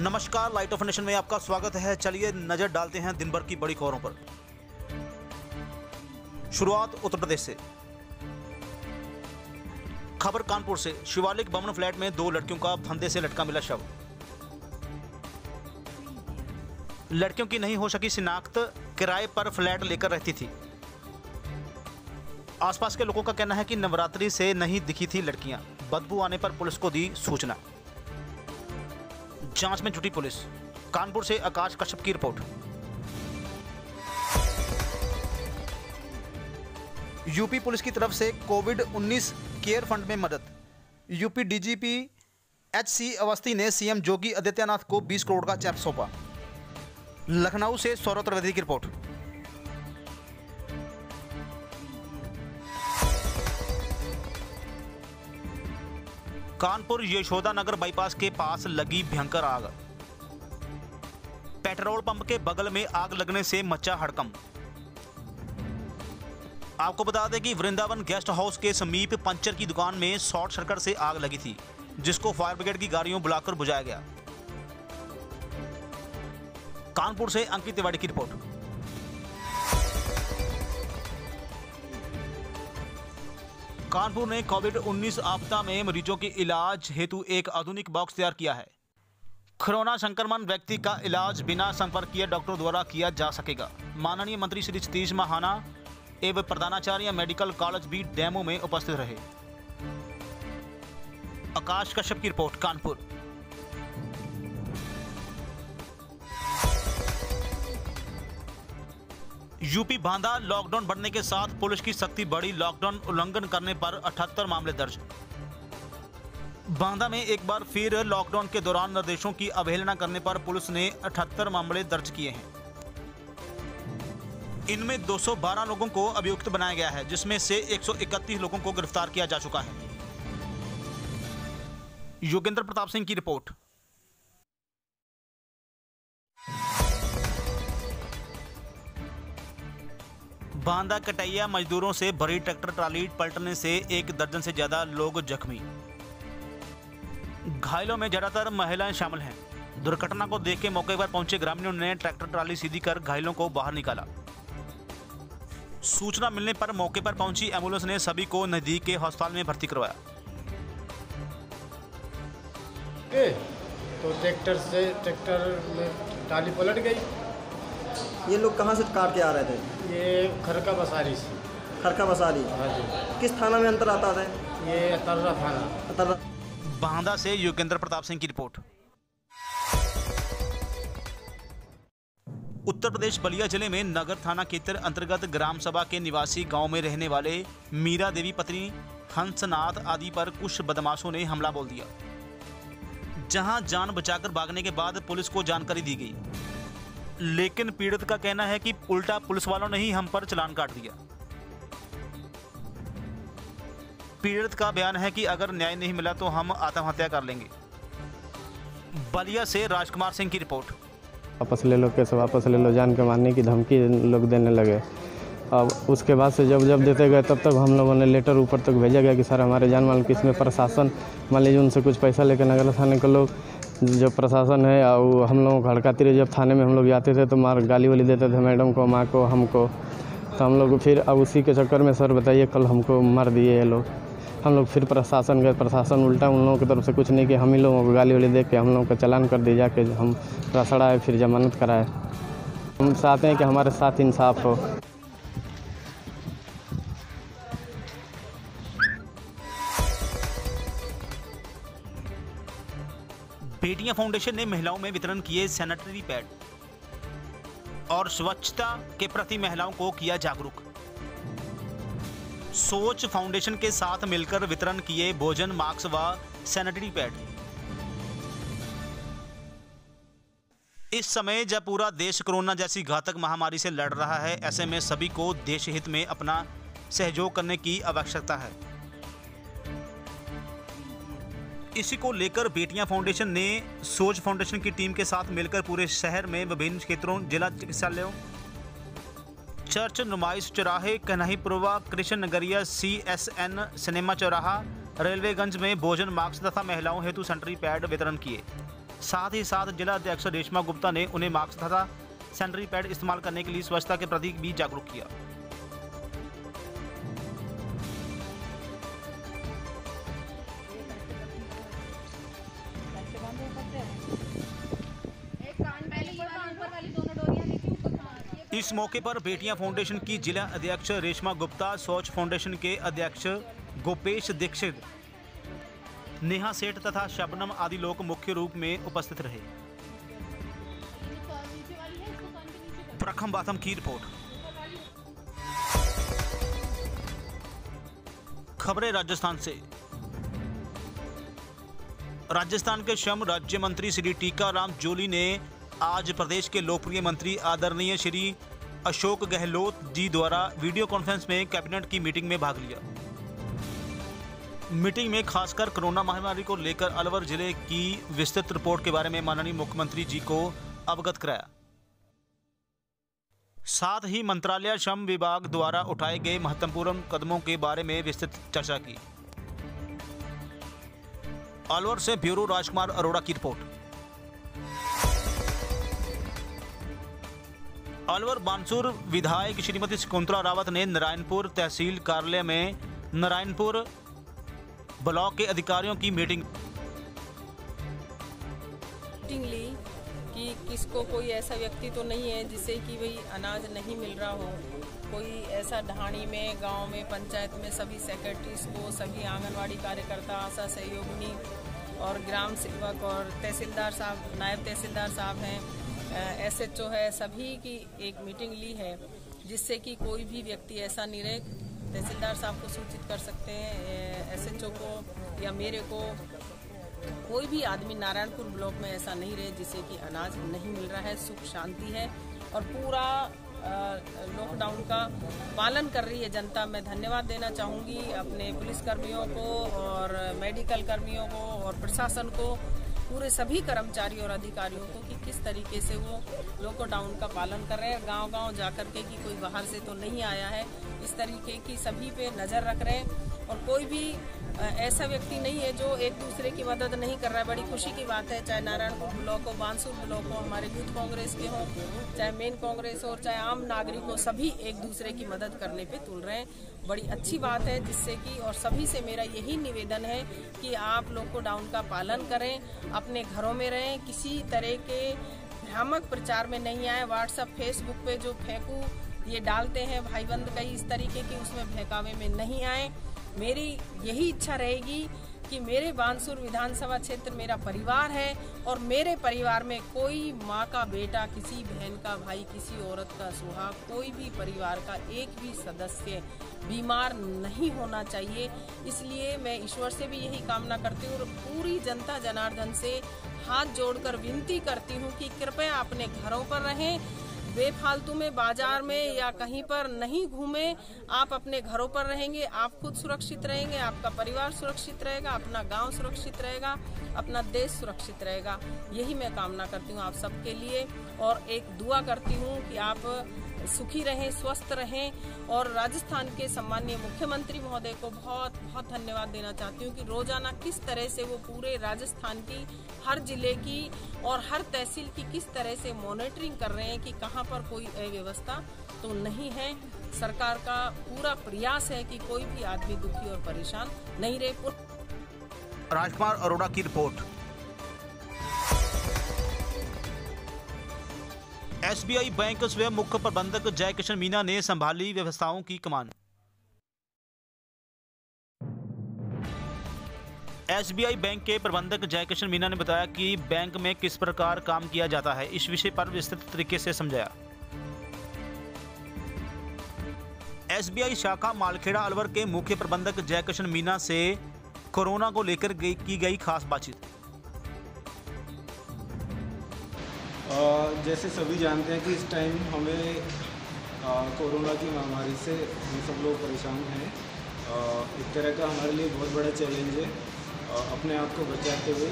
नमस्कार, light of nation में आपका स्वागत है। चलिए नजर डालते हैं दिन भर की बड़ी खबरों पर। शुरुआत उत्तर प्रदेश से। खबर कानपुर से। शिवालिक बमन फ्लैट में 2 लड़कियों का फंदे से लटका मिला शव। लड़कियों की नहीं हो सकी शिनाख्त, किराए पर फ्लैट लेकर रहती थी। आसपास के लोगों का कहना है कि नवरात्रि से नहीं दिखी थी लड़कियां। बदबू आने पर पुलिस को दी सूचना। जांच में जुटी पुलिस। कानपुर से आकाश कश्यप की रिपोर्ट। यूपी पुलिस की तरफ से कोविड-19 केयर फंड में मदद। यूपी डीजीपी एचसी अवस्थी ने सीएम योगी आदित्यनाथ को 20 करोड़ का चेक सौंपा। लखनऊ से सौरभ त्रिवेदी की रिपोर्ट। कानपुर यशोदा नगर बाईपास के पास लगी भयंकर आग। पेट्रोल पंप के बगल में आग लगने से मचा हड़कंप। आपको बता दें कि वृंदावन गेस्ट हाउस के समीप पंचर की दुकान में शॉर्ट सर्किट से आग लगी थी, जिसको फायर ब्रिगेड की गाड़ियों बुलाकर बुझाया गया। कानपुर से अंकित तिवारी की रिपोर्ट। कानपुर ने कोविड-19 आपदा में मरीजों के इलाज हेतु एक आधुनिक बॉक्स तैयार किया है। कोरोना संक्रमण व्यक्ति का इलाज बिना संपर्क किए डॉक्टर द्वारा किया जा सकेगा। माननीय मंत्री श्री सतीश महाना एवं प्रधानाचार्य मेडिकल कॉलेज भी डेमो में उपस्थित रहे। आकाश कश्यप की report. Kanpur. UP Banda. Lockdown बढ़ने के साथ पुलिस की सख्ती बढ़ी। लॉकडाउन उल्लंघन करने पर 78 मामले दर्ज। बांदा में एक बार फिर लॉकडाउन के दौरान निर्देशों की अवहेलना करने पर पुलिस ने 78 मामले दर्ज किए हैं। इनमें 212 लोगों को अभियुक्त बनाया गया है, जिसमें से 131 लोगों को गिरफ्तार किया जा चुका है। योगेंद्र प्रताप सिंह की रिपोर्ट। बांदा कटैया मजदूरों से भरी ट्रैक्टर ट्राली पलटने से 1 दर्जन से ज्यादा लोग जख्मी। घायलों में ज्यादातर महिलाएं शामिल हैं। दुर्घटना को देख के मौके पर पहुंचे ग्रामीणों ने ट्रैक्टर ट्राली सीधी कर घायलों को बाहर निकाला। सूचना मिलने पर मौके पर पहुंची एम्बुलेंस ने सभी को नजदीक के अस्पताल में भर्ती करवाया। तो ट्रैक्टर में ट्राली पलट गई। ये लोग कहाँ से काट के आ रहे थे? ये खरका बसारी से। खरका बसारी? हाँ जी। किस थाना में अंतर आता है? ये अतर्रा थाना। अतर्रा। बांदा से योगेंद्र प्रताप सिंह की रिपोर्ट। उत्तर प्रदेश बलिया जिले में नगर थाना क्षेत्र अंतर्गत ग्राम सभा के निवासी गांव में रहने वाले मीरा देवी पत्नी हंसनाथ आदि पर कुछ बदमाशों ने हमला बोल दिया, जहां जान बचाकर भागने के बाद पुलिस को जानकारी दी गई। लेकिन पीड़ित का कहना है कि उल्टा पुलिस वालों ने ही हम पर चालान काट दिया। पीड़ित का बयान है कि अगर न्याय नहीं मिला तो हम आत्महत्या कर लेंगे। बलिया से राजकुमार सिंह की रिपोर्ट। वापस ले लो, कैसे वापस ले लो, जान के मारने की धमकी लोग देने लगे। अब उसके बाद से जब देते गए तब तक हम लोगों ने लेटर ऊपर तक भेजा गया कि सर हमारे जान माल की इसमें प्रशासन, मान लीजिए उनसे कुछ पैसा लेकर नगर थाने के लोग जो प्रशासन है और हम लोगों को हड़काती रही। जब थाने में हम लोग जाते थे तो मार गाली वाली देते थे, मैडम को, माँ को, हमको। तो हम लोग फिर अब उसी के चक्कर में सर बताइए कल हमको मार दिए ये लोग। हम लोग फिर प्रशासन गए, प्रशासन उल्टा उन लोगों की तरफ से कुछ नहीं किया। हम ही लोगों को गाली वाली दे के हम लोगों को चालान कर दिया जाके हम रसड़ाए, फिर जमानत कराए। हम चाहते हैं कि हमारे साथ इंसाफ हो। बेटियां फाउंडेशन ने महिलाओं में वितरण किए सैनिटरी पैड और स्वच्छता के प्रति महिलाओं को किया जागरूक। सोच फाउंडेशन के साथ मिलकर वितरण किए भोजन, मास्क व सैनिटरी पैड। इस समय जब पूरा देश कोरोना जैसी घातक महामारी से लड़ रहा है, ऐसे में सभी को देश हित में अपना सहयोग करने की आवश्यकता है। इसी को लेकर बेटियां फाउंडेशन ने सोच फाउंडेशन की टीम के साथ मिलकर पूरे शहर में विभिन्न क्षेत्रों, जिला चिकित्सालयों, चर्च, नुमाइश चौराहे, कन्हईपुरवा, कृष्ण नगरिया, CSN सिनेमा चौराहा, रेलवेगंज में भोजन, मास्क तथा महिलाओं हेतु सैनिटरी पैड वितरण किए। साथ ही साथ जिला अध्यक्ष रेशमा गुप्ता ने उन्हें मास्क तथा सैनिटरी पैड इस्तेमाल करने के लिए स्वच्छता के प्रति भी जागरूक किया। इस मौके पर बेटियां फाउंडेशन की जिला अध्यक्ष रेशमा गुप्ता, सोच फाउंडेशन के अध्यक्ष गोपेश दीक्षित, नेहा सेठ तथा शबनम आदि लोग मुख्य रूप में उपस्थित रहे। प्रखम बाथम की रिपोर्ट। खबरें राजस्थान से। राजस्थान के श्रम राज्य मंत्री श्री टीकाराम जूली ने आज प्रदेश के लोकप्रिय मंत्री आदरणीय श्री अशोक गहलोत जी द्वारा वीडियो कॉन्फ्रेंस में कैबिनेट की मीटिंग में भाग लिया। मीटिंग में खासकर कोरोना महामारी को लेकर अलवर जिले की विस्तृत रिपोर्ट के बारे में माननीय मुख्यमंत्री जी को अवगत कराया। साथ ही मंत्रालय श्रम विभाग द्वारा उठाए गए महत्वपूर्ण कदमों के बारे में विस्तृत चर्चा की। अलवर से ब्यूरो राजकुमार अरोड़ा की रिपोर्ट। अलवर बानसूर विधायक श्रीमती शकुंतला रावत ने नारायणपुर तहसील कार्यालय में नारायणपुर ब्लॉक के अधिकारियों की मीटिंग ली कि किसको कोई ऐसा व्यक्ति तो नहीं है जिसे कि भाई अनाज नहीं मिल रहा हो। कोई ऐसा ढाणी में, गांव में, पंचायत में सभी सेक्रेटरीज को, सभी आंगनवाड़ी कार्यकर्ता, आशा सहयोगिनी और ग्राम सेवक और तहसीलदार साहब, नायब तहसीलदार साहब हैं, SHO है, सभी की एक मीटिंग ली है जिससे कि कोई भी व्यक्ति ऐसा नहीं रहे। तहसीलदार साहब को सूचित कर सकते हैं, SHO को या मेरे को, कोई भी आदमी नारायणपुर ब्लॉक में ऐसा नहीं रहे जिसे कि अनाज नहीं मिल रहा है। सुख शांति है और पूरा लॉकडाउन का पालन कर रही है जनता। मैं धन्यवाद देना चाहूँगी अपने पुलिसकर्मियों को और मेडिकल कर्मियों को और प्रशासन को, पूरे सभी कर्मचारी और अधिकारियों को कि किस तरीके से वो लॉकडाउन का पालन कर रहे हैं। गांव-गांव जाकर के कि कोई बाहर से तो नहीं आया है, इस तरीके की सभी पे नज़र रख रहे हैं। और कोई भी ऐसा व्यक्ति नहीं है जो एक दूसरे की मदद नहीं कर रहा है। बड़ी खुशी की बात है, चाहे नारायणपुर ब्लॉक हो, बानसूर ब्लॉक हो, हमारे यूथ कांग्रेस के हों, चाहे मेन कांग्रेस हो, चाहे आम नागरिक हो, सभी एक दूसरे की मदद करने पे तुल रहे हैं। बड़ी अच्छी बात है, जिससे कि और सभी से मेरा यही निवेदन है कि आप लॉकडाउन का पालन करें, अपने घरों में रहें, किसी तरह के भ्रामक प्रचार में नहीं आए। व्हाट्सएप, फेसबुक पे जो फेंकू ये डालते हैं भाईबंद कई इस तरीके की, उसमें बहकावे में नहीं आए। मेरी यही इच्छा रहेगी कि मेरे बानसूर विधानसभा क्षेत्र मेरा परिवार है और मेरे परिवार में कोई माँ का बेटा, किसी बहन का भाई, किसी औरत का सुहाग, कोई भी परिवार का एक भी सदस्य बीमार नहीं होना चाहिए। इसलिए मैं ईश्वर से भी यही कामना करती हूँ और पूरी जनता जनार्दन से हाथ जोड़कर विनती करती हूँ कि कृपया अपने घरों पर रहें, बेफालतू में बाजार में या कहीं पर नहीं घूमें। आप अपने घरों पर रहेंगे, आप खुद सुरक्षित रहेंगे, आपका परिवार सुरक्षित रहेगा, अपना गांव सुरक्षित रहेगा, अपना देश सुरक्षित रहेगा। यही मैं कामना करती हूँ आप सबके लिए और एक दुआ करती हूँ कि आप सुखी रहें, स्वस्थ रहें। और राजस्थान के सम्माननीय मुख्यमंत्री महोदय को बहुत बहुत धन्यवाद देना चाहती हूँ कि रोजाना किस तरह से वो पूरे राजस्थान की हर जिले की और हर तहसील की किस तरह से मॉनिटरिंग कर रहे हैं कि कहाँ पर कोई अव्यवस्था तो नहीं है। सरकार का पूरा प्रयास है कि कोई भी आदमी दुखी और परेशान नहीं रहे। राजकुमार अरोड़ा की रिपोर्ट। SBI बैंक स्वयं मुख्य प्रबंधक जयकिशन मीना ने संभाली व्यवस्थाओं की कमान। SBI बैंक के प्रबंधक जयकिशन मीना ने बताया कि बैंक में किस प्रकार काम किया जाता है, इस विषय पर विस्तृत तरीके से समझाया। SBI शाखा मालखेड़ा अलवर के मुख्य प्रबंधक जयकिशन मीना से कोरोना को लेकर की गई खास बातचीत। जैसे सभी जानते हैं कि इस टाइम हमें कोरोना की महामारी से हम सब लोग परेशान हैं। एक तरह का हमारे लिए बहुत बड़ा चैलेंज है अपने आप को बचाते हुए,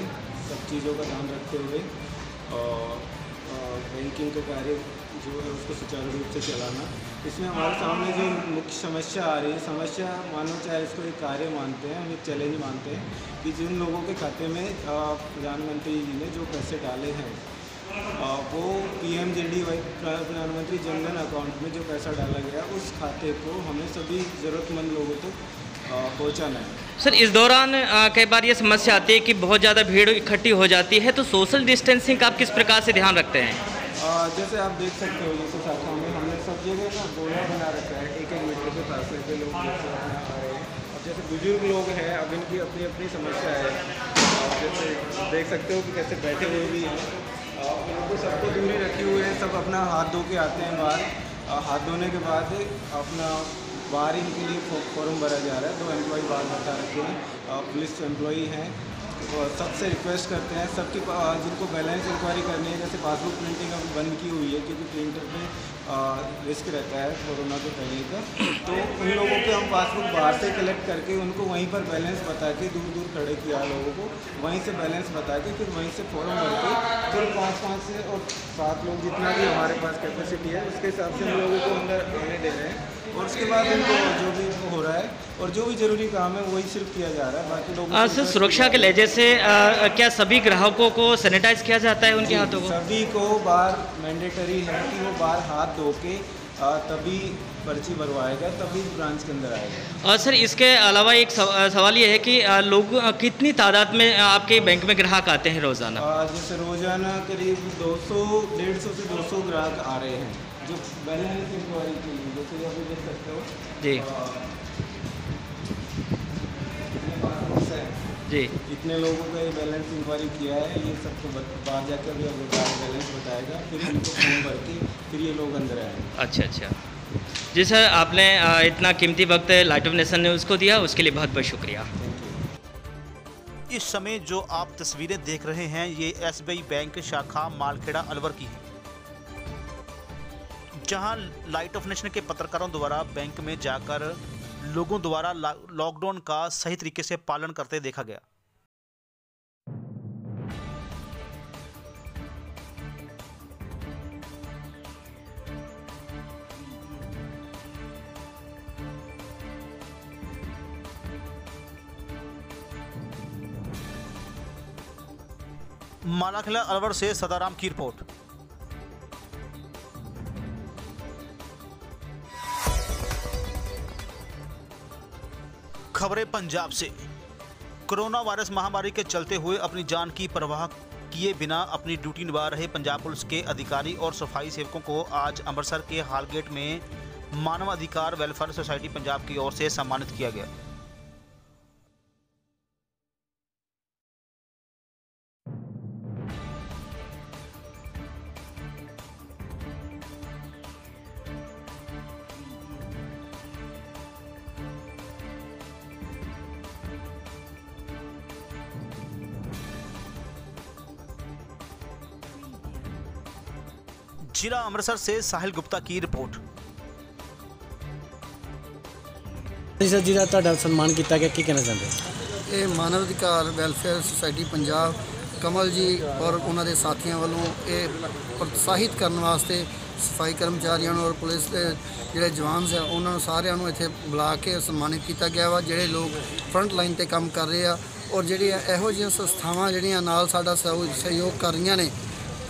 सब चीज़ों का ध्यान रखते हुए बैंकिंग का कार्य जो है उसको सुचारू रूप से चलाना। इसमें हमारे सामने जो मुख्य समस्या आ रही है, समस्या मानो चाहे इसको एक कार्य मानते हैं, हम एक चैलेंज मानते हैं कि जिन लोगों के खाते में प्रधानमंत्री जी ने जो पैसे डाले हैं वो PMJDY प्रधानमंत्री जनधन अकाउंट में जो पैसा डाला गया उस खाते को हमें सभी ज़रूरतमंद लोगों तक पहुँचाना है। सर, इस दौरान कई बार ये समस्या आती है कि बहुत ज़्यादा भीड़ इकट्ठी हो जाती है, तो सोशल डिस्टेंसिंग का आप किस प्रकार से ध्यान रखते हैं? जैसे आप देख सकते हो, जैसे शाखा में हमने सब जगह ना बोरा बना रखा है, 1-1 मीटर के फासले पे लोग आ रहे हैं। अब जैसे बुजुर्ग लोग हैं, अब इनकी अपनी अपनी समस्या है, जैसे देख सकते हो कि कैसे बैठे हुए भी हैं, उनको सबको दूरी रखी हुई है, सब अपना हाथ धो के आते हैं बाहर। हाथ धोने के बाद अपना बाहर इनके लिए फॉर्म भरा जा रहा है। 2 एम्प्लॉय बाहर बैठा रखे हैं, पुलिस एम्प्लॉई हैं। सबसे रिक्वेस्ट करते हैं सबकी जिनको बैलेंस इंक्वायरी करनी है, जैसे पासबुक प्रिंटिंग अब बंद की हुई है क्योंकि प्रिंटर में रिस्क रहता है कोरोना के फैलने का, तो उन लोगों के हम पासबुक बाहर से कलेक्ट करके उनको वहीं पर बैलेंस बता के दूर दूर खड़े किया लोगों को, वहीं से बैलेंस बता के फिर वहीं से फॉर्म भर के फिर 5 से और 7 लोग जितना भी हमारे पास कैपेसिटी है उसके हिसाब से हम लोगों को अंदर आने दे रहे हैं। और उसके बाद उनको जो भी हो रहा है और जो भी ज़रूरी काम है वही सिर्फ किया जा रहा है। बाकी लोग सर, सुरक्षा के लहजे से क्या सभी ग्राहकों को सैनिटाइज किया जाता है उनके हाथों को? सभी को बाहर मैंडेटरी है कि वो बाहर हाथ धो के तभी पर्ची भरवाएगा, तभी ब्रांच के अंदर आएगा। और सर, इसके अलावा एक सवाल ये है कि लोग कितनी तादाद में आपके बैंक में ग्राहक आते हैं रोज़ाना? जैसे रोज़ाना करीब 150 से 200 ग्राहक आ रहे हैं जो बैलेंस इंक्वायरी के लिए, जैसे अभी देख सकते हो जी जी इतने लोगों का ये बैलेंस इंक्वायरी किया है। ये सबको बाहर जाकर भी अगर बैलेंस बताएगा, फिर इनको फॉर्म भर के फिर ये लोग अंदर आएंगे। अच्छा जी सर, आपने इतना कीमती वक्त लाइट ऑफ नेशन न्यूज़ को दिया, उसके लिए बहुत बहुत शुक्रिया। इस समय जो आप तस्वीरें देख रहे हैं ये SBI बैंक शाखा मालखेड़ा अलवर की है, जहां लाइट ऑफ नेशन के पत्रकारों द्वारा बैंक में जाकर लोगों द्वारा लॉकडाउन का सही तरीके से पालन करते देखा गया। मालाखेड़ा अलवर से सदाराम की रिपोर्ट। खबरें पंजाब से। कोरोना वायरस महामारी के चलते हुए अपनी जान की परवाह किए बिना अपनी ड्यूटी निभा रहे पंजाब पुलिस के अधिकारी और सफाई सेवकों को आज अमृतसर के हालगेट में मानव अधिकार वेलफेयर सोसाइटी पंजाब की ओर से सम्मानित किया गया। जिला अमृतसर से साहिल गुप्ता की रिपोर्ट। सर जी का सम्मान किया गया, की कहना चाहते हैं? ये मानव अधिकार वैलफेयर सोसाइटी पंजाब कमल जी और उन्होंने साथियों वालों ये प्रोत्साहित करने वास्ते सफाई कर्मचारियों और पुलिस के जोड़े जवान है उन्होंने सारिਆਂ ਨੂੰ ਇੱਥੇ बुला के सम्मानित किया गया वा, ਜਿਹੜੇ लोग फ्रंट लाइन ते काम कर रहे हैं और ਜਿਹੜੀਆਂ ਇਹੋ ਜਿਹੀਆਂ ਸੰਸਥਾਵਾਂ ਜਿਹੜੀਆਂ ਨਾਲ ਸਾਡਾ सहयोग कर रही ने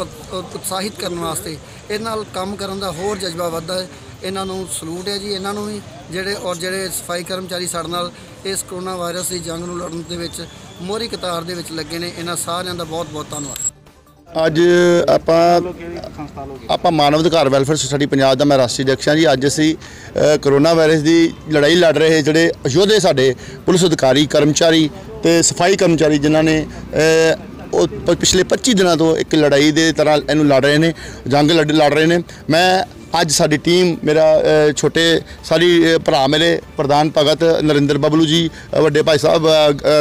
उत्साहित करने वास्ते ये नाल काम करने का होर जज्बा वधदा है। इन्हां नूं सलूट है जी, इन्हां नूं भी ਜਿਹੜੇ और ਜਿਹੜੇ सफाई कर्मचारी ਸਾਡੇ ਨਾਲ इस कोरोना वायरस की जंग नूं लड़न दे विच मोहरी कतार दे विच लगे ने, इन्हां सारिਆਂ ਦਾ बहुत बहुत धन्यवाद। ਅੱਜ ਆਪਾਂ ਮਾਨਵ ਅਧਿਕਾਰ ਵੈਲਫੇਅਰ ਸੁਸਾਇਟੀ ਪੰਜਾਬ ਦਾ ਮੈਂ ਰਾਸ਼ਟਰੀ ਅਧਿਕਸ਼ ਹਾਂ ਜੀ। ਅੱਜ ਅਸੀਂ ਕੋਰੋਨਾ ਵਾਇਰਸ ਦੀ ਲੜਾਈ ਲੜ ਰਹੇ ਜਿਹੜੇ ਯੋਧੇ ਸਾਡੇ ਪੁਲਿਸ ਅਧਿਕਾਰੀ ਕਰਮਚਾਰੀ ਤੇ ਸਫਾਈ ਕਰਮਚਾਰੀ ਜਿਨ੍ਹਾਂ ਨੇ ਉਹ ਪਿਛਲੇ 25 ਦਿਨਾਂ ਤੋਂ ਇੱਕ ਲੜਾਈ ਦੇ ਤਰ੍ਹਾਂ ਇਹਨੂੰ ਲੜ ਰਹੇ ਨੇ, ਜੰਗ ਲੜ ਰਹੇ ਨੇ। ਮੈਂ ਅੱਜ ਸਾਡੀ ਟੀਮ ਮੇਰਾ ਛੋਟੇ ਸਾਰੀ ਭਰਾ ਮੇਰੇ ਪ੍ਰਧਾਨ ਭਗਤ ਨਰਿੰਦਰ ਬਬਲੂ ਜੀ, ਵੱਡੇ ਭਾਈ ਸਾਹਿਬ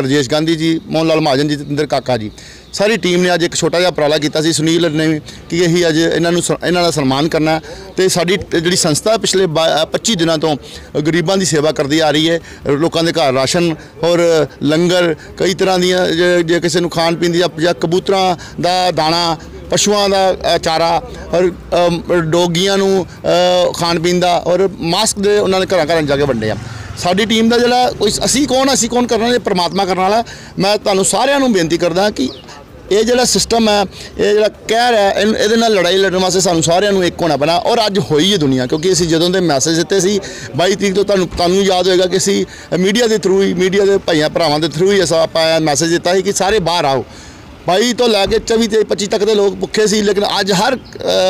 ਰਜੇਸ਼ ਗਾਂਧੀ ਜੀ, ਮੋਹਨ ਲਾਲ ਮਹਾਜਨ ਜੀ, ਜਤਿੰਦਰ ਕਾਕਾ ਜੀ, ਸਾਰੀ ਟੀਮ ਨੇ ਅੱਜ ਇੱਕ ਛੋਟਾ ਜਿਹਾ ਉਪਰਾਲਾ ਕੀਤਾ ਸੀ ਸੁਨੀਲ ਨੇ ਕਿ ਅਸੀਂ ਅੱਜ ਇਹਨਾਂ ਦਾ ਸਨਮਾਨ ਕਰਨਾ। ਤੇ ਸਾਡੀ ਜਿਹੜੀ ਸੰਸਥਾ ਪਿਛਲੇ 25 ਦਿਨਾਂ ਤੋਂ ਗਰੀਬਾਂ ਦੀ ਸੇਵਾ ਕਰਦੀ ਆ ਰਹੀ ਹੈ। ਲੋਕਾਂ ਦੇ ਘਰ ਰਾਸ਼ਨ ਔਰ ਲੰਗਰ ਕਈ ਤਰ੍ਹਾਂ ਦੀਆਂ, ਜੇ ਕਿਸੇ ਨੂੰ ਖਾਣ ਪੀਣ ਦੀ ਜਾਂ ਕਬੂਤਰਾਂ ਦਾ ਦਾਣਾ ਪਸ਼ੂਆਂ ਦਾ ਚਾਰਾ ਔਰ ਡੋਗੀਆਂ ਨੂੰ ਖਾਣ ਪੀਣ ਦਾ ਔਰ ਮਾਸਕ ਦੇ ਉਹਨਾਂ ਨੇ ਘਰਾਂ ਘਰਾਂ ਜਾ ਕੇ ਵੰਡੇ ਆ। ਸਾਡੀ ਟੀਮ ਦਾ ਜਿਹੜਾ ਕੋਈ ਅਸੀਂ ਕੌਣ ਕਰਨਾ, ਇਹ ਪਰਮਾਤਮਾ ਕਰਨ ਵਾਲਾ। ਮੈਂ ਤੁਹਾਨੂੰ ਸਾਰਿਆਂ ਨੂੰ ਬੇਨਤੀ ਕਰਦਾ ਕਿ ਇਹ ਜਿਹੜਾ ਸਿਸਟਮ ਹੈ, ਇਹ ਜਿਹੜਾ ਕਹਿਰ ਹੈ, ਇਹਦੇ ਨਾਲ ਲੜਾਈ ਲੜਨ ਵਾਸਤੇ ਸਾਨੂੰ ਸਾਰਿਆਂ ਨੂੰ ਇੱਕ ਹੋਣਾ ਪੈਣਾ। ਔਰ ਅੱਜ ਹੋਈ ਹੈ ਦੁਨੀਆ, ਕਿਉਂਕਿ ਅਸੀਂ ਜਦੋਂ ਦੇ ਮੈਸੇਜ ਦਿੱਤੇ ਸੀ 22 ਤਰੀਕ ਤੋਂ, ਤੁਹਾਨੂੰ ਯਾਦ ਹੋਏਗਾ ਕਿ ਅਸੀਂ ਮੀਡੀਆ ਦੇ ਥਰੂ ਹੀ, ਮੀਡੀਆ ਦੇ ਭਾਈਆਂ ਭਰਾਵਾਂ ਦੇ ਥਰੂ ਹੀ ਆਪਾਂ ਮੈਸੇਜ ਦਿੱਤਾ ਸੀ ਕਿ ਸਾਰੇ ਬਾਹਰ ਆਓ। 22 ਤੋਂ ਲੈ ਕੇ 24 ਤੇ 25 ਤੱਕ ਦੇ ਲੋਕ ਭੁੱਖੇ ਸੀ, ਲੇਕਿਨ ਅੱਜ ਹਰ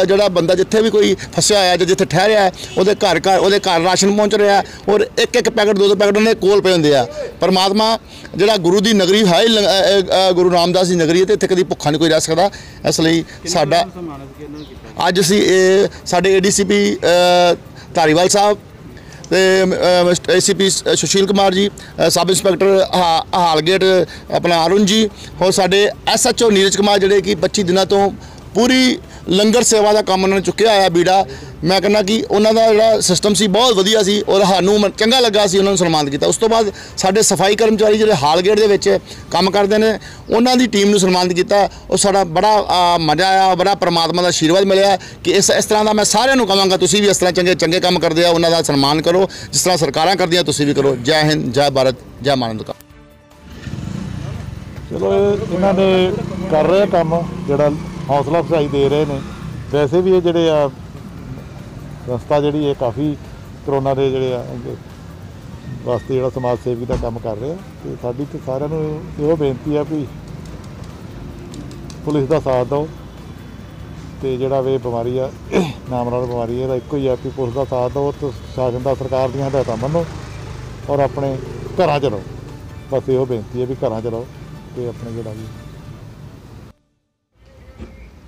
ਜਿਹੜਾ ਬੰਦਾ ਜਿੱਥੇ ਵੀ ਕੋਈ ਫਸਿਆ ਹੋਇਆ ਜਾਂ ਜਿੱਥੇ ਠਹਿਰਿਆ ਹੈ, ਉਹਦੇ ਘਰ ਰਾਸ਼ਨ ਪਹੁੰਚ ਰਿਹਾ ਔਰ ਇੱਕ ਪੈਕਟ 2 ਪੈਕਟ ਉਹਨੇ ਕੋਲ ਪਏ ਹੁੰਦੇ ਆ। ਪਰਮਾਤਮਾ ਜਿਹੜਾ ਗੁਰੂ ਦੀ ਨਗਰੀ ਹੈ, ਗੁਰੂ ਰਾਮਦਾਸ ਦੀ ਨਗਰੀ ਹੈ, ਤੇ ਇੱਥੇ ਕਦੀ ਭੁੱਖਾ ਨਹੀਂ ਕੋਈ ਰਹਿ ਸਕਦਾ। ਇਸ ਲਈ ਸਾਡਾ ਅੱਜ ਅਸੀਂ ਸਾਡੇ ADCP ਧਾਰੀਵਾਲ ਸਾਹਿਬ ਤੇ ACP Sushil Kumar ji, sub inspector Hall Gate ਆਪਣਾ ਅਰੁਣ ਜੀ, ਹੋਰ ਸਾਡੇ SHO ਨੀਰਜ ਕੁਮਾਰ ਜਿਹੜੇ ਕਿ 25 ਦਿਨਾਂ ਤੋਂ ਪੂਰੀ ਲੰਗਰ ਸੇਵਾ ਦਾ ਕੰਮ ਉਹਨਾਂ ਨੇ ਚੁੱਕਿਆ ਹੋਇਆ ਬੀੜਾ। ਮੈਂ ਕਹਿੰਦਾ ਕਿ ਉਹਨਾਂ ਦਾ ਜਿਹੜਾ ਸਿਸਟਮ ਸੀ ਬਹੁਤ ਵਧੀਆ ਸੀ ਔਰ ਸਾਨੂੰ ਚੰਗਾ ਲੱਗਾ ਸੀ, ਉਹਨਾਂ ਨੂੰ ਸਨਮਾਨਿਤ ਕੀਤਾ। ਉਸ ਤੋਂ ਬਾਅਦ ਸਾਡੇ ਸਫਾਈ ਕਰਮਚਾਰੀ ਜਿਹੜੇ ਹਾਲਗੇਟ ਦੇ ਵਿੱਚ ਕੰਮ ਕਰਦੇ ਨੇ, ਉਹਨਾਂ ਦੀ ਟੀਮ ਨੂੰ ਸਨਮਾਨਿਤ ਕੀਤਾ। ਉਹ ਸਾਡਾ ਬੜਾ ਮਜ਼ਾ ਆਇਆ, ਬੜਾ ਪਰਮਾਤਮਾ ਦਾ ਆਸ਼ੀਰਵਾਦ ਮਿਲਿਆ ਕਿ ਇਸ ਤਰ੍ਹਾਂ ਦਾ ਮੈਂ ਸਾਰਿਆਂ ਨੂੰ ਕਹਾਂਗਾ ਤੁਸੀਂ ਵੀ ਇਸ ਤਰ੍ਹਾਂ ਚੰਗੇ ਕੰਮ ਕਰਦੇ ਆ, ਉਹਨਾਂ ਦਾ ਸਨਮਾਨ ਕਰੋ, ਜਿਸ ਤਰ੍ਹਾਂ ਸਰਕਾਰਾਂ ਕਰਦੀਆਂ ਤੁਸੀਂ ਵੀ ਕਰੋ। ਜੈ ਹਿੰਦ, ਜੈ ਭਾਰਤ, ਜੈ ਮਾਨਵਤਾ। ਚਲੋ ਇਹਨਾਂ ਨੇ ਕਰ ਰਹੇ ਕੰਮ ਜਿਹੜਾ ਹੌਸਲਾ ਅਫਜ਼ਾਈ ਦੇ ਰਹੇ ਨੇ। ਵੈਸੇ ਵੀ ਇਹ ਜਿਹੜੇ ਆ ਸੰਸਥਾ ਜਿਹੜੀ ਇਹ ਕਾਫੀ ਕਰੋਨਾ ਦੇ ਜਿਹੜੇ ਆ ਵਾਸਤੇ ਜਿਹੜਾ ਸਮਾਜ ਸੇਵੀ ਦਾ ਕੰਮ ਕਰ ਰਿਹਾ, ਤੇ ਸਾਡੀ ਤੇ ਸਾਰਿਆਂ ਨੂੰ ਇਹੋ ਬੇਨਤੀ ਆ ਵੀ ਪੁਲਿਸ ਦਾ ਸਾਥ ਦਿਓ, ਤੇ ਜਿਹੜਾ ਵੀ ਬਿਮਾਰੀ ਆ ਨਾਮਰਾਲ ਬਿਮਾਰੀ ਇਹਦਾ ਇੱਕੋ ਹੀ ਆ ਕਿ ਪੁਲਿਸ ਦਾ ਸਾਥ ਦਿਓ ਤੇ ਸ਼ਾਸਨ ਦਾ, ਸਰਕਾਰ ਦੀਆਂ ਹਦਾਇਤਾਂ ਮੰਨੋ ਔਰ ਆਪਣੇ ਘਰਾਂ 'ਚ ਰਹੋ। ਬਸ ਇਹੋ ਬੇਨਤੀ ਹੈ ਵੀ ਘਰਾਂ 'ਚ ਰਹੋ ਤੇ ਆਪਣੇ ਜਿਹੜਾ ਵੀ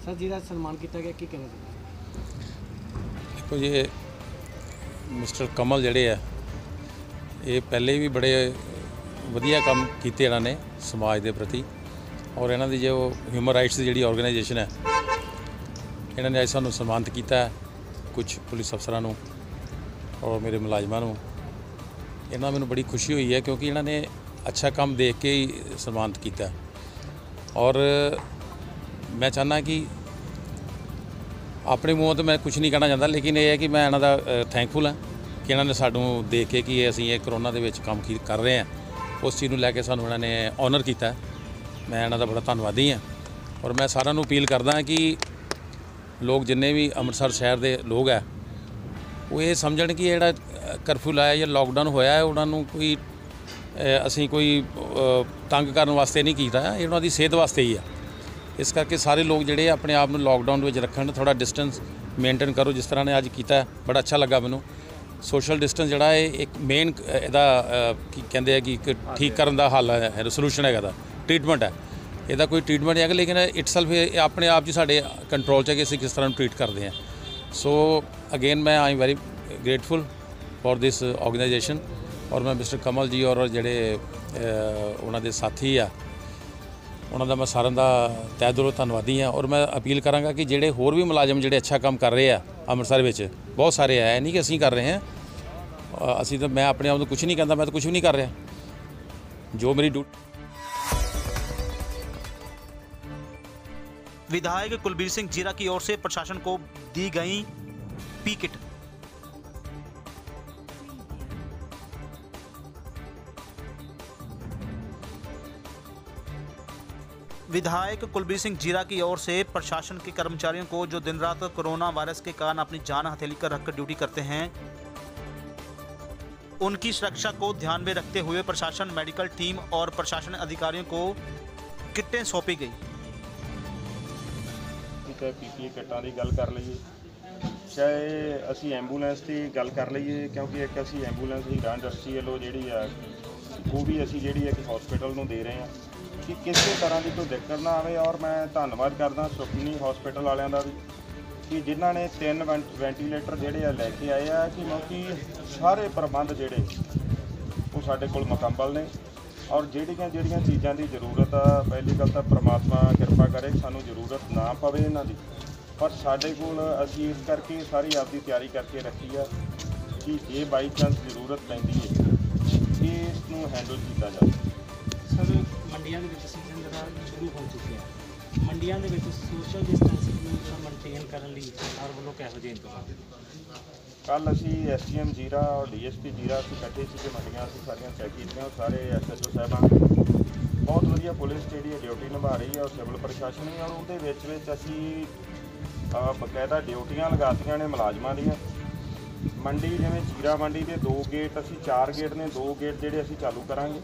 ਸਰ ਜੀ ਦਾ ਸਨਮਾਨ ਕੀਤਾ ਗਿਆ, ਕੀ ਕਹਿਣਾ ਚਾਹੁੰਦੇ? ਦੇਖੋ ਜੀ, ਮਿਸਟਰ ਕਮਲ ਜਿਹੜੇ ਆ ਇਹ ਪਹਿਲੇ ਵੀ ਬੜੇ ਵਧੀਆ ਕੰਮ ਕੀਤੇ ਇਹਨਾਂ ਨੇ ਸਮਾਜ ਦੇ ਪ੍ਰਤੀ, ਔਰ ਇਹਨਾਂ ਦੀ ਜੋ ਹਿਊਮਨ ਰਾਈਟਸ ਦੀ ਜਿਹੜੀ ਆਰਗੇਨਾਈਜੇਸ਼ਨ ਹੈ, ਇਹਨਾਂ ਨੇ ਅੱਜ ਸਾਨੂੰ ਸਨਮਾਨਿਤ ਕੀਤਾ ਕੁਝ ਪੁਲਿਸ ਅਫਸਰਾਂ ਨੂੰ ਔਰ ਮੇਰੇ ਮੁਲਾਜ਼ਮਾਂ ਨੂੰ। ਇਹਨਾਂ ਮੈਨੂੰ ਬੜੀ ਖੁਸ਼ੀ ਹੋਈ ਹੈ ਕਿਉਂਕਿ ਇਹਨਾਂ ਨੇ ਅੱਛਾ ਕੰਮ ਦੇਖ ਕੇ ਹੀ ਸਨਮਾਨਿਤ ਕੀਤਾ। ਔਰ ਮੈਂ ਚਾਹੁੰਦਾ ਕਿ ਆਪਣੇ ਮੂੰਹੋਂ ਤਾਂ ਮੈਂ ਕੁਝ ਨਹੀਂ ਕਹਿਣਾ ਚਾਹੁੰਦਾ, ਲੇਕਿਨ ਇਹ ਹੈ ਕਿ ਮੈਂ ਇਹਨਾਂ ਦਾ ਥੈਂਕਫੁਲ ਹਾਂ ਕਿ ਇਹਨਾਂ ਨੇ ਸਾਨੂੰ ਦੇਖ ਕੇ ਕਿ ਅਸੀਂ ਇਹ ਕਰੋਨਾ ਦੇ ਵਿੱਚ ਕੰਮ ਕਰ ਰਹੇ ਹਾਂ, ਉਸ ਚੀਜ਼ ਨੂੰ ਲੈ ਕੇ ਸਾਨੂੰ ਇਹਨਾਂ ਨੇ ਆਨਰ ਕੀਤਾ। ਮੈਂ ਇਹਨਾਂ ਦਾ ਬੜਾ ਧੰਨਵਾਦੀ ਹਾਂ। ਔਰ ਮੈਂ ਸਾਰਿਆਂ ਨੂੰ ਅਪੀਲ ਕਰਦਾ ਕਿ ਲੋਕ ਜਿੰਨੇ ਵੀ ਅੰਮ੍ਰਿਤਸਰ ਸ਼ਹਿਰ ਦੇ ਲੋਕ ਹੈ ਉਹ ਇਹ ਸਮਝਣ ਕਿ ਜਿਹੜਾ ਕਰਫਿਊ ਲਾਇਆ ਜਾਂ ਲਾਕਡਾਊਨ ਹੋਇਆ ਹੈ ਉਹਨਾਂ ਨੂੰ ਕੋਈ ਅਸੀਂ ਕੋਈ ਤੰਗ ਕਰਨ ਵਾਸਤੇ ਨਹੀਂ ਕੀਤਾ, ਇਹ ਉਹਨਾਂ ਦੀ ਸਿਹਤ ਵਾਸਤੇ ਹੀ ਆ। ਇਸ ਕਰਕੇ ਸਾਰੇ ਲੋਕ ਜਿਹੜੇ ਆਪਣੇ ਆਪ ਨੂੰ ਲਾਕਡਾਊਨ ਵਿੱਚ ਰੱਖਣ, ਥੋੜ੍ਹਾ ਡਿਸਟੈਂਸ ਮੇਨਟੇਨ ਕਰੋ ਜਿਸ ਤਰ੍ਹਾਂ ਨੇ ਅੱਜ ਕੀਤਾ। ਬੜਾ ਅੱਛਾ ਲੱਗਾ ਮੈਨੂੰ। ਸੋਸ਼ਲ ਡਿਸਟੈਂਸ ਜਿਹੜਾ ਹੈ ਇੱਕ ਮੇਨ ਇਹਦਾ ਕੀ ਕਹਿੰਦੇ ਆ ਕਿ ਇੱਕ ਠੀਕ ਕਰਨ ਦਾ ਹੱਲ ਹੈ, ਸੋਲੂਸ਼ਨ ਹੈਗਾ, ਦਾ ਟ੍ਰੀਟਮੈਂਟ ਹੈ। ਇਹਦਾ ਕੋਈ ਟ੍ਰੀਟਮੈਂਟ ਨਹੀਂ ਹੈਗਾ, ਲੇਕਿਨ ਇਟਸੈਲਫ ਆਪਣੇ ਆਪ 'ਚ ਸਾਡੇ ਕੰਟਰੋਲ 'ਚ ਹੈ ਕਿ ਅਸੀਂ ਕਿਸ ਤਰ੍ਹਾਂ ਨੂੰ ਟ੍ਰੀਟ ਕਰਦੇ ਹਾਂ। ਸੋ ਅਗੇਨ ਮੈਂ I am very grateful for this organisation. ਔਰ ਮੈਂ ਮਿਸਟਰ ਕਮਲ ਜੀ ਔਰ ਜਿਹੜੇ ਉਹਨਾਂ ਦੇ ਸਾਥੀ ਆ ਉਹਨਾਂ ਦਾ ਮੈਂ ਸਾਰਿਆਂ ਦਾ ਤਹਿ ਦਿਲੋਂ ਧੰਨਵਾਦੀ ਹਾਂ। ਔਰ ਮੈਂ ਅਪੀਲ ਕਰਾਂਗਾ ਕਿ ਜਿਹੜੇ ਹੋਰ ਵੀ ਮੁਲਾਜ਼ਮ ਜਿਹੜੇ ਅੱਛਾ ਕੰਮ ਕਰ ਰਹੇ ਆ ਅੰਮ੍ਰਿਤਸਰ ਵਿੱਚ, ਬਹੁਤ ਸਾਰੇ ਆ, ਨਹੀਂ ਕਿ ਅਸੀਂ ਕਰ ਰਹੇ ਹਾਂ। ਅਸੀਂ ਤਾਂ ਮੈਂ ਆਪਣੇ ਆਪ ਨੂੰ ਕੁਝ ਨਹੀਂ ਕਹਿੰਦਾ, ਮੈਂ ਤਾਂ ਕੁਝ ਵੀ ਨਹੀਂ ਕਰ ਰਿਹਾ, ਜੋ ਮੇਰੀ ਡਿਊਟੀ। विधायक कुलबीर सिंह जीरा की ओर से प्रशासन को दी गई पी किट। विधायक कुलबीर सिंह जीरा की ओर से प्रशासन के कर्मचारियों को जो दिन रात कोरोना वायरस के कारण अपनी जान हथेली पर रखकर ड्यूटी करते हैं, उनकी सुरक्षा को ध्यान में रखते हुए प्रशासन, मेडिकल टीम और प्रशासन अधिकारियों को किटें सौंपी गई। पीपीई किटां की गल कर लीए, चाहे असी एंबूलेंस की गल कर लीए, क्योंकि एक असी एंबूलेंस ही इंडस्ट्री वालों जी वो भी असी जी एक हॉस्पिटल में दे रहे हैं कि किसी तरह की कोई दिक्कत ना आए। और मैं धन्यवाद करदा सुखनी हॉस्पिटल वालों का भी कि जिन्हों ने 3 वेंटीलेटर जोड़े लैके आए हैं कि क्योंकि सारे प्रबंध जोड़े वो साढ़े कोल मुकम्मल ने। और ਜਿਹੜੀਆਂ ਚੀਜ਼ਾਂ ਦੀ ਜ਼ਰੂਰਤ ਆ, ਪਹਿਲੀ ਗੱਲ ਤਾਂ ਪ੍ਰਮਾਤਮਾ ਕਿਰਪਾ ਕਰੇ ਸਾਨੂੰ ਜ਼ਰੂਰਤ ਨਾ ਪਵੇ ਇਹਨਾਂ ਦੀ, ਪਰ ਸਾਡੇ ਕੋਲ ਅਸੀਂ ਇਸ ਕਰਕੇ ਸਾਰੀ ਆਪਦੀ ਤਿਆਰੀ ਕਰਕੇ ਰੱਖੀ ਆ ਕਿ ਜੇ ਬਾਈ ਚਾਂਸ ਜ਼ਰੂਰਤ ਪੈਂਦੀ ਹੈ ਕਿ ਇਸ ਨੂੰ ਹੈਂਡਲ ਕੀਤਾ ਜਾਵੇ। ਸਰ ਮੰਡੀਆਂ ਦੇ ਵਿੱਚ ਸੀਜ਼ਨ ਜਿਹੜਾ ਸ਼ੁਰੂ ਹੋ ਚੁੱਕਿਆ, ਮੰਡੀਆਂ ਦੇ ਵਿੱਚ ਸੋਸ਼ਲ ਡਿਸਟੈਂਸਿੰਗ ਨੂੰ ਮੇਨਟੇਨ ਕਰਨ ਲਈ ਸਰਕਾਰ ਵੱਲੋਂ ਕਿਹੋ ਜਿਹੇ ਇੰਤਜ਼ਾਮ? ਕੱਲ ਅਸੀਂ SDM ਜੀਰਾ ਔਰ DSP ਜੀਰਾ ਅਸੀਂ ਇਕੱਠੇ ਸੀ ਮੰਡੀਆਂ ਅਸੀਂ ਸਾਰੀਆਂ ਚੈੱਕ ਕੀਤੀਆਂ। ਸਾਰੇ SHO ਸਾਹਿਬਾਨ ਬਹੁਤ ਵਧੀਆ ਪੁਲਿਸ ਜਿਹੜੀ ਡਿਊਟੀ ਨਿਭਾ ਰਹੀ ਹੈ ਔਰ ਸਿਵਲ ਪ੍ਰਸ਼ਾਸਨ ਵੀ, ਔਰ ਉਹਦੇ ਵਿੱਚ ਅਸੀਂ ਬਕਾਇਦਾ ਡਿਊਟੀਆਂ ਲਗਾਤੀਆਂ ਨੇ ਮੁਲਾਜ਼ਮਾਂ ਦੀਆਂ। ਮੰਡੀ ਜਿਵੇਂ ਜੀਰਾ ਮੰਡੀ ਦੇ 2 ਗੇਟ ਅਸੀਂ 4 ਗੇਟ ਨੇ, 2 ਗੇਟ ਜਿਹੜੇ ਅਸੀਂ ਚਾਲੂ ਕਰਾਂਗੇ।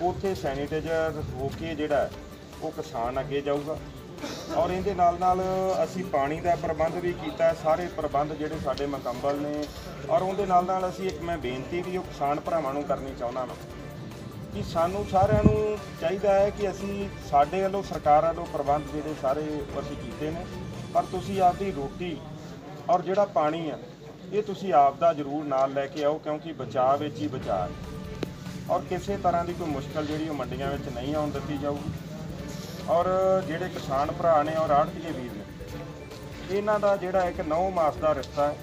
ਉੱਥੇ ਸੈਨੀਟਾਈਜ਼ਰ ਹੋ ਕੇ ਜਿਹੜਾ ਉਹ ਕਿਸਾਨ ਅੱਗੇ ਜਾਊਗਾ। ਔਰ ਇਹਦੇ ਨਾਲ ਅਸੀਂ ਪਾਣੀ ਦਾ ਪ੍ਰਬੰਧ ਵੀ ਕੀਤਾ, ਸਾਰੇ ਪ੍ਰਬੰਧ ਜਿਹੜੇ ਸਾਡੇ ਮੁਕੰਮਲ ਨੇ। ਔਰ ਉਹਦੇ ਨਾਲ ਅਸੀਂ ਇੱਕ ਮੈਂ ਬੇਨਤੀ ਵੀ ਉਹ ਕਿਸਾਨ ਭਰਾਵਾਂ ਨੂੰ ਕਰਨੀ ਚਾਹੁੰਦਾ ਹਾਂ ਕਿ ਸਾਨੂੰ ਸਾਰਿਆਂ ਨੂੰ ਚਾਹੀਦਾ ਹੈ ਕਿ ਅਸੀਂ ਸਾਡੇ ਵੱਲੋਂ ਸਰਕਾਰ ਵੱਲੋਂ ਪ੍ਰਬੰਧ ਜਿਹੜੇ ਸਾਰੇ ਅਸੀਂ ਕੀਤੇ ਨੇ, ਪਰ ਤੁਸੀਂ ਆਪਦੀ ਰੋਟੀ ਔਰ ਜਿਹੜਾ ਪਾਣੀ ਆ ਇਹ ਤੁਸੀਂ ਆਪ ਦਾ ਜ਼ਰੂਰ ਨਾਲ ਲੈ ਕੇ ਆਓ, ਕਿਉਂਕਿ ਬਚਾਅ ਵਿੱਚ ਹੀ ਬਚਾਅ ਹੈ। ਔਰ ਕਿਸੇ ਤਰ੍ਹਾਂ ਦੀ ਕੋਈ ਮੁਸ਼ਕਲ ਜਿਹੜੀ ਉਹ ਮੰਡੀਆਂ ਵਿੱਚ ਨਹੀਂ ਆਉਣ ਦਿੱਤੀ ਜਾਊਗੀ। ਔਰ ਜਿਹੜੇ ਕਿਸਾਨ ਭਰਾ ਨੇ ਔਰ ਆੜ੍ਹਤੀਏ ਵੀਰ ਨੇ, ਇਹਨਾਂ ਦਾ ਜਿਹੜਾ ਇੱਕ 9 ਮਾਸ ਦਾ ਰਿਸ਼ਤਾ है।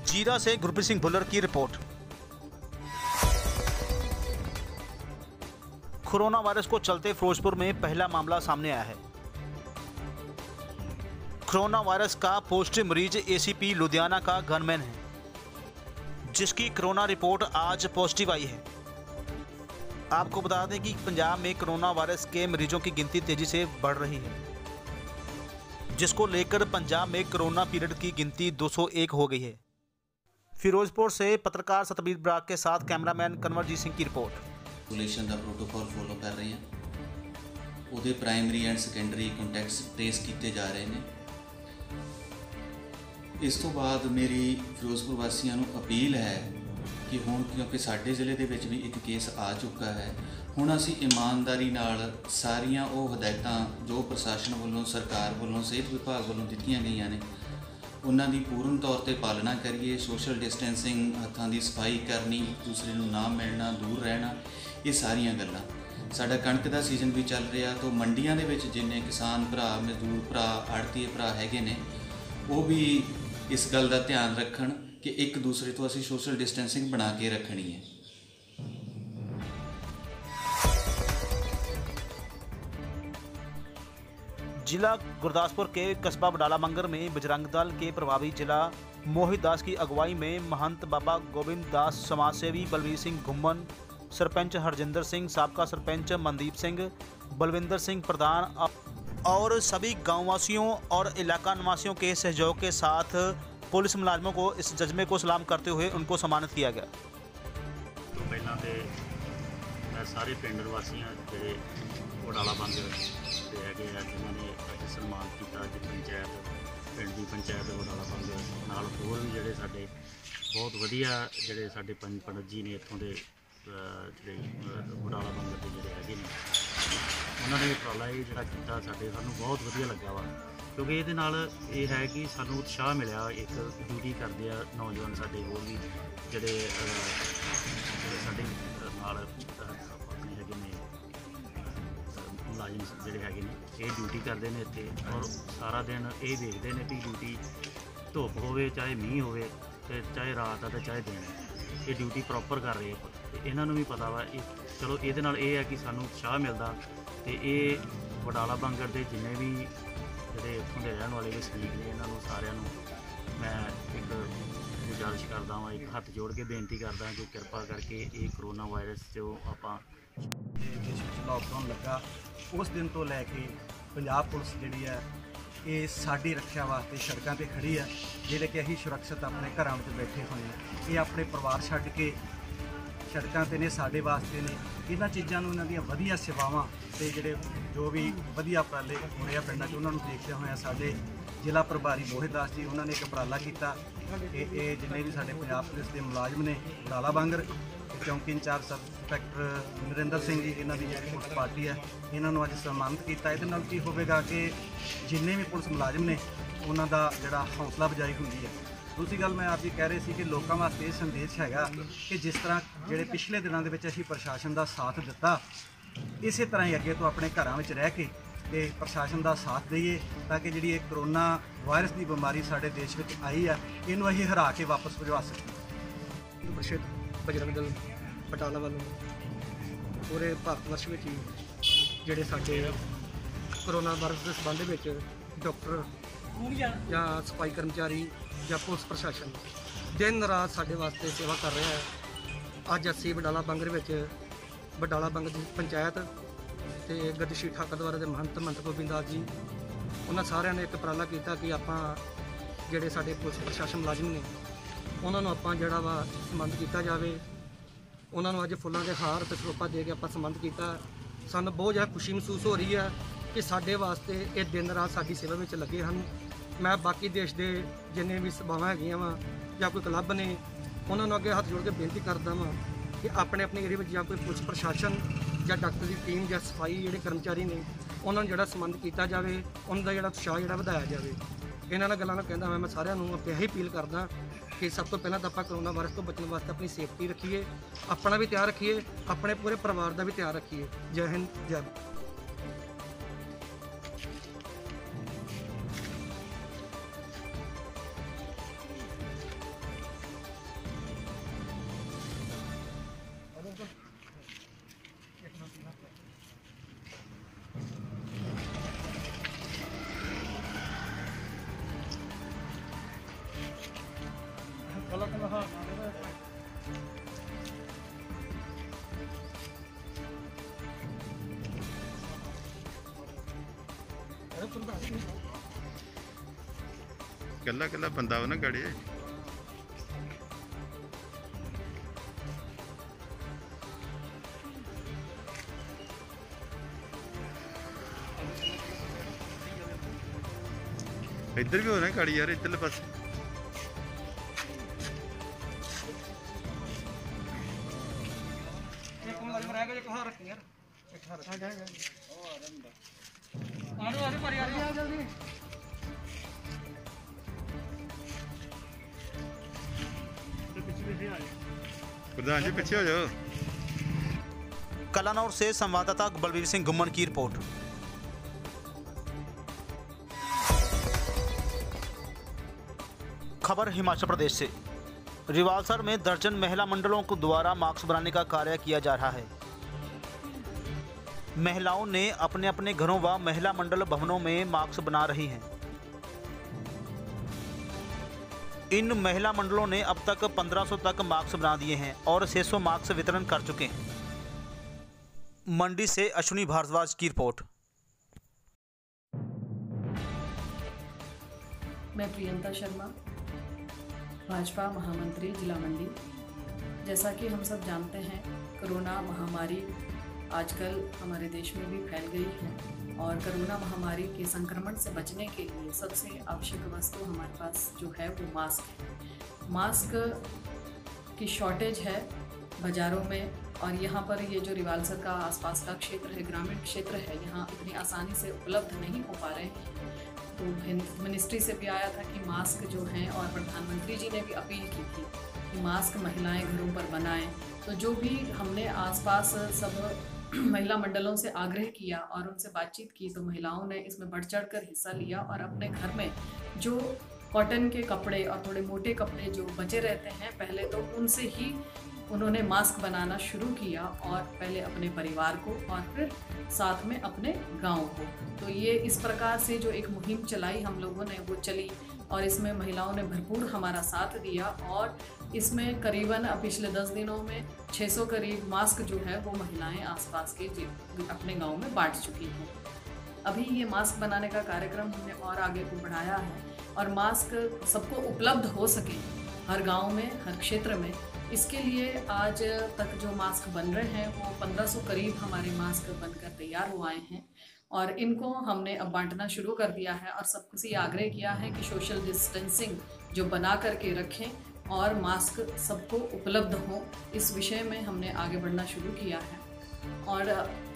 जीरा से गुरप्रीत सिंह भुल्लर की रिपोर्ट। कोरोना वायरस को चलते फिरोजपुर में पहला मामला सामने आया है। कोरोना वायरस का पॉजिटिव मरीज ACP लुधियाना का गनमैन है, जिसकी कोरोना रिपोर्ट आज पॉजिटिव आई है। आपको बता दें कि पंजाब में कोरोना वायरस के मरीजों की गिनती तेजी से बढ़ रही है, जिसको लेकर पंजाब में कोरोना पीरियड की गिनती 201 हो गई है। फिरोजपुर से पत्रकार सतबीर बराग के साथ कैमरामैन कंवरजीत सिंह की रिपोर्ट। आइसोलेशन का प्रोटोकॉल फॉलो कर रहे हैं, उहदे primary and secondary contacts trace किए जा रहे हैं। इस तो बाद मेरी फिरोजपुर वासियों को अपील है कि हुण क्योंकि साडे जिले दे विच भी एक केस आ चुका है, हुण असीं ईमानदारी नाल सारियां वो हदायतां जो प्रशासन वालों सरकार वालों सेहत विभाग वालों दित्तियां गईयां ने उन्हां दी पूर्ण तौर ते पालना करिए। सोशल डिस्टेंसिंग, हत्थां दी सफाई करनी, एक दूसरे नूं ना मिलना, दूर रहना, ये सारियां गल्लां। साडा कणक दा सीजन भी चल रहा, तो मंडियां दे विच जिन्ने किसान भरा, मजदूर भरा, आड़तीए भरा हैगे ने वो भी इस गल का ध्यान रखन कि एक दूसरे तो असी सोशल डिस्टेंसिंग बना के रखनी है। जिला गुरदासपुर के कस्बा बडाला मंगर में बजरंग दल के प्रभावी जिला मोहित दास की अगुवाई में महंत बाबा गोविंद दास, समाजसेवी बलवीर सिंह घुम्मन, सरपंच हरजिंदर सिंह, साबका सरपंच मनदीप सिंह, बलविंदर सिंह प्रधान और सभी गाँववासियों और इलाका निवासियों के सहयोग के साथ पुलिस मुलाजमों को इस जज्बे को सलाम करते हुए उनको सम्मानित किया गया। तो पहला तो मैं सारे पिंड वासियों जो बडाला बंद है जिन्होंने सम्मान किया, पंचायत पिंड की पंचायत बडाला बंद नाल होर भी जोड़े साडे बहुत वधिया जोड़े साडे पंडित जी ने इत्थों के जोड़े बडाला बंद के जोड़े है उन्होंने उपराला जोड़ा किया साडे सानूं बहुत वधिया लगा वा, क्योंकि ये है कि सानू उत्साह मिला। एक ड्यूटी करते हैं नौजवान साडे होर भी जोड़े साडे नाल अपने हैगे ने मुलाजिम जोड़े हैगे ने ये ड्यूटी करते हैं इत्थे, और सारा दिन ये देखते हैं कि ड्यूटी धुप होवे चाहे मीह होवे चाहे रात है चाहे दिन, ये ड्यूटी प्रॉपर कर रहे हैं। इन्होंने भी पता वा चलो ये है कि सानू उत्साह मिलता। तो ये बडाला बंगर के जिन्ने भी जोड़े इतों के रहने वाले वसनीक ने इन्हों सारिਆਂ मैं एक गुजारिश करता हाँ, एक हथ जोड़ के बेनती करदा कि कृपा करके ये कोरोना वायरस जो आपां लॉकडाउन लगा उस दिन तो लैके पंजाब पुलिस जी है ये साड़ी रक्षा वास्ते सड़कों पर खड़ी है, जिहड़े कि असीं सुरक्षित अपने घरों में बैठे हुए हैं। ये अपने परिवार छड्ड के सड़कों पर ने साडे वास्ते ने इन्हां चीज़ों इन्हां दीयां वधिया सेवावां ते जिहड़े जो भी वधिया उपराले हो रहे पिंडां 'च उन्हां नूं देखदे होए साडे जिला प्रभारी मोहित दास जी उन्होंने एक उपराला किया कि ये जिन्ने भी साडे पंजाब पुलिस के मुलाजम ने बडाला बांगर चौंकी in charge sub inspector Narinder Singh ji इन्हों की जी पुलिस पार्टी है इन्हों अज सम्मानित किया। ये की होगा कि जिन्ने भी पुलिस मुलाजम ने उन्होंने जोड़ा हौसला अफजाई होंगी है। दूसरी गल मैं आप जी कह रही थी कि लोगों वास्ते ये संदेश है कि जिस तरह जोड़े पिछले दिनों के असीं प्रशासन का साथ दिता इस तरह ही अगे तो अपने घरों में रह के ते प्रशासन का साथ दईए ताकि जी कोरोना वायरस की बीमारी साडे देश में आई है इनू असीं हरा के वापस भिजवा सकें। परिषद बजरंग दल बटाला वालों पूरे भारत वर्ष में ही जोड़े साडे कोरोना वायरस के संबंध में डॉक्टर या सफाई कर्मचारी या पुलिस प्रशासन दिन रात साडे वास्ते सेवा कर रहा है। अज असीं बडाला बंगर बडाला बंगर की पंचायत ते गतिशील ठाकर द्वारा के महंत गोबिंद दास जी उन्होंने सारिਆਂ ने एक उपराला किया कि आपां जिहड़े साडे पुलिस प्रशासन मुलाजिम ने उन्होंने आपां जिहड़ा वा सम्मानित किया जाए। उन्होंने अज फुल्लां के हार ते सरोपा दे के आपां सम्मानित किया। सानूं बहुत ज़्यादा खुशी महसूस हो रही है कि साडे वास्ते ये दिन रात साडी सेवा में लगे हैं। मैं बाकी देश के जिन्ने भी सभावां हैगियां वा या कोई क्लब ने उन्होंने अगे हाथ जोड़ के बेनती करदा वां कि अपने अपने एरिया में या कोई पुलिस प्रशासन या डॉक्टर की टीम या सफाई जिहड़े कर्मचारी ने उन्होंने जिहड़ा सम्मानित किया जाए, उनका जिहड़ा उत्साह जिहड़ा वधाया जाए। इन्हां गल्लां नूं कहंदा मैं सारिਆਂ ਨੂੰ यही अपील करदा कि सब तो पहला तो आप कोरोना वायरस तो बचने वास्ते अपनी सेफ्टी रखिए, अपना भी ध्यान रखिए, अपने पूरे परिवार का भी ध्यान रखिए। जय हिंद जय भारत। कल्ला कल्ला बंदा हो ना गाड़ी इधर भी होना गाड़ी यार इधरले पास प्रधान जी पीछे हो जाओ। कलानौर से संवाददाता बलबीर सिंह गुम्मन की रिपोर्ट। खबर हिमाचल प्रदेश से। रिवालसर में दर्जन महिला मंडलों को द्वारा मास्क बनाने का कार्य किया जा रहा है। महिलाओं ने अपने अपने घरों व महिला मंडल भवनों में मास्क बना रही हैं। इन महिला मंडलों ने अब तक 1500 तक मास्क बना दिए हैं और 600 मास्क वितरण कर चुके हैं। मंडी से अश्विनी भारद्वाज की रिपोर्ट। मैं प्रियंका शर्मा, भाजपा महामंत्री जिला मंडी। जैसा कि हम सब जानते हैं, कोरोना महामारी आजकल हमारे देश में भी फैल गई है और कोरोना महामारी के संक्रमण से बचने के लिए सबसे आवश्यक वस्तु हमारे पास जो है वो मास्क है। मास्क की शॉर्टेज है बाज़ारों में और यहाँ पर ये जो रिवालसर का आसपास का क्षेत्र है, ग्रामीण क्षेत्र है, यहाँ इतनी आसानी से उपलब्ध नहीं हो पा रहे हैं। तो मिनिस्ट्री से भी आया था कि मास्क जो हैं और प्रधानमंत्री जी ने भी अपील की थी कि मास्क महिलाएं घरों पर बनाएं। तो जो भी हमने आसपास सब महिला मंडलों से आग्रह किया और उनसे बातचीत की तो महिलाओं ने इसमें बढ़ चढ़ कर हिस्सा लिया और अपने घर में जो कॉटन के कपड़े और थोड़े मोटे कपड़े जो बचे रहते हैं पहले तो उनसे ही उन्होंने मास्क बनाना शुरू किया और पहले अपने परिवार को और फिर साथ में अपने गांव को। तो ये इस प्रकार से जो एक मुहिम चलाई हम लोगों ने वो चली और इसमें महिलाओं ने भरपूर हमारा साथ दिया और इसमें करीबन पिछले 10 दिनों में 600 करीब मास्क जो है वो महिलाएं आसपास के अपने गांव में बांट चुकी हैं। अभी ये मास्क बनाने का कार्यक्रम हमने और आगे को बढ़ाया है और मास्क सबको उपलब्ध हो सके हर गांव में, हर क्षेत्र में। इसके लिए आज तक जो मास्क बन रहे हैं वो 1500 करीब हमारे मास्क बनकर तैयार हो आए हैं और इनको हमने अब बांटना शुरू कर दिया है और सबको से आग्रह किया है कि सोशल डिस्टेंसिंग जो बना करके रखें और मास्क सबको उपलब्ध हो। इस विषय में हमने आगे बढ़ना शुरू किया है और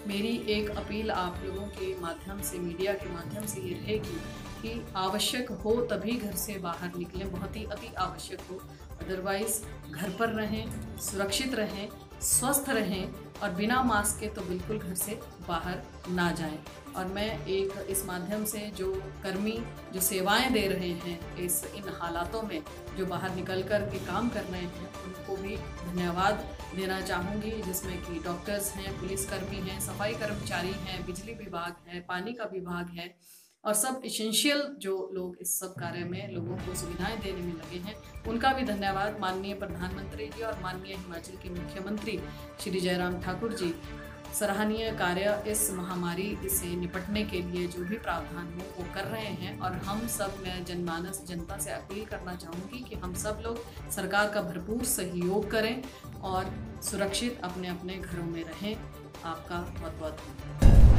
मेरी एक अपील आप लोगों के माध्यम से, मीडिया के माध्यम से ये रहेगी कि आवश्यक हो तभी घर से बाहर निकलें, बहुत ही अति आवश्यक हो, अदरवाइज़ घर पर रहें, सुरक्षित रहें। स्वस्थ रहें और बिना मास्क के तो बिल्कुल घर से बाहर ना जाएं। और मैं एक इस माध्यम से जो कर्मी जो सेवाएं दे रहे हैं इन हालातों में, जो बाहर निकल कर के काम कर रहे हैं, उनको भी धन्यवाद देना चाहूँगी, जिसमें कि डॉक्टर्स हैं, पुलिसकर्मी हैं, सफाई कर्मचारी हैं, बिजली विभाग है, पानी का विभाग है और सब एसेंशियल जो लोग इस सब कार्य में लोगों को सुविधाएं देने में लगे हैं, उनका भी धन्यवाद। माननीय प्रधानमंत्री जी और माननीय हिमाचल के मुख्यमंत्री श्री जयराम ठाकुर जी सराहनीय कार्य इस महामारी से निपटने के लिए जो भी प्रावधान हो वो कर रहे हैं। और हम सब, मैं जनमानस जनता से अपील करना चाहूँगी कि हम सब लोग सरकार का भरपूर सहयोग करें और सुरक्षित अपने अपने घरों में रहें। आपका बहुत बहुत धन्यवाद।